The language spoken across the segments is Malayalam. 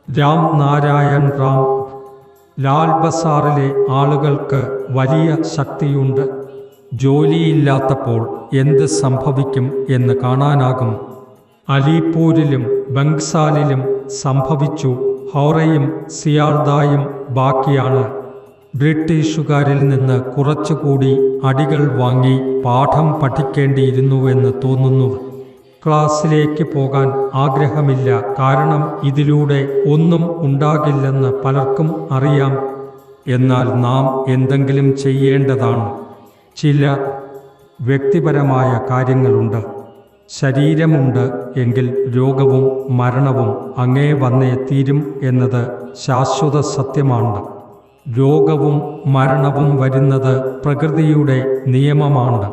രാം നാരായൺ റാം. ലാൽ ബസാറിലെ ആളുകൾക്ക് വലിയ ശക്തിയുണ്ട്. ജോലിയില്ലാത്തപ്പോൾ എന്ത് സംഭവിക്കും എന്ന് കാണാനാകും. അലിപൂരിലും ബംഗ്സാലിലും സംഭവിച്ചു. ഹൗറയും സിയാൽദായും ബാക്കിയാണ്. ബ്രിട്ടീഷുകാരിൽ നിന്ന് കുറച്ചുകൂടി അടികൾ വാങ്ങി പാഠം പഠിക്കേണ്ടിയിരുന്നുവെന്ന് തോന്നുന്നു. ക്ലാസ്സിലേക്ക് പോകാൻ ആഗ്രഹമില്ല, കാരണം ഇതിലൂടെ ഒന്നും ഉണ്ടാകില്ലെന്ന് പലർക്കും അറിയാം. എന്നാൽ നാം എന്തെങ്കിലും ചെയ്യേണ്ടതാണ്. ചില വ്യക്തിപരമായ കാര്യങ്ങളുണ്ട്. ശരീരമുണ്ട് എങ്കിൽ രോഗവും മരണവും അങ്ങേ വന്നേ തീരും എന്നത് ശാശ്വത സത്യമാണ്. രോഗവും മരണവും വരുന്നത് പ്രകൃതിയുടെ നിയമമാണ്.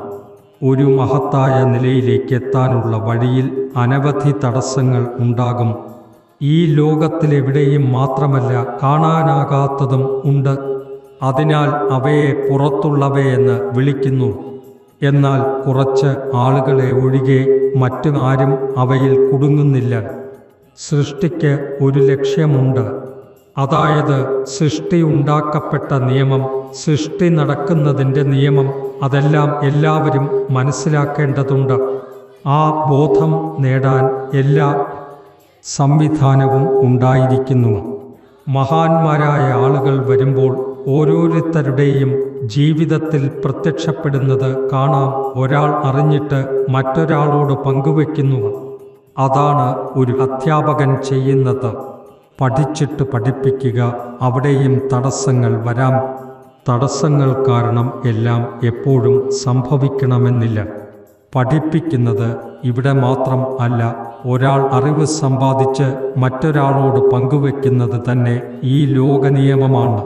ഒരു മഹത്തായ നിലയിലേക്ക് എത്താനുള്ള വഴിയിൽ അനവധി തടസ്സങ്ങൾ ഉണ്ടാകും. ഈ ലോകത്തിലെവിടെയും മാത്രമല്ല, കാണാനാകാത്തതും ഉണ്ട്. അതിനാൽ അവയെ പുറത്തുള്ളവയെന്ന് വിളിക്കുന്നു. എന്നാൽ കുറച്ച് ആളുകളെ ഒഴികെ മറ്റു ആരും അവയിൽ കുടുങ്ങുന്നില്ല. സൃഷ്ടിക്ക് ഒരു ലക്ഷ്യമുണ്ട്. അതായത് സൃഷ്ടി ഉണ്ടാക്കപ്പെട്ട നിയമം, സൃഷ്ടി നടക്കുന്നതിൻ്റെ നിയമം. അതെല്ലാം എല്ലാവരും മനസ്സിലാക്കേണ്ടതുണ്ട്. ആ ബോധം നേടാൻ എല്ലാ സംവിധാനവും ഉണ്ടായിരിക്കുന്നു. മഹാന്മാരായ ആളുകൾ വരുമ്പോൾ ഓരോരുത്തരുടെയും ജീവിതത്തിൽ പ്രത്യക്ഷപ്പെടുന്നത് കാണാം. ഒരാൾ അറിഞ്ഞിട്ട് മറ്റൊരാളോട് പങ്കുവെക്കുന്നു. അതാണ് ഒരു അധ്യാപകൻ ചെയ്യുന്നത്. പഠിച്ചിട്ട് പഠിപ്പിക്കുക. അവിടെയും തടസ്സങ്ങൾ വരാം. തടസ്സങ്ങൾ കാരണം എല്ലാം എപ്പോഴും സംഭവിക്കണമെന്നില്ല. പഠിപ്പിക്കുന്നത് ഇവിടെ മാത്രം അല്ല, ഒരാൾ അറിവ് സമ്പാദിച്ച് മറ്റൊരാളോട് പങ്കുവെക്കുന്നത് തന്നെ ഈ ലോകനിയമമാണ്.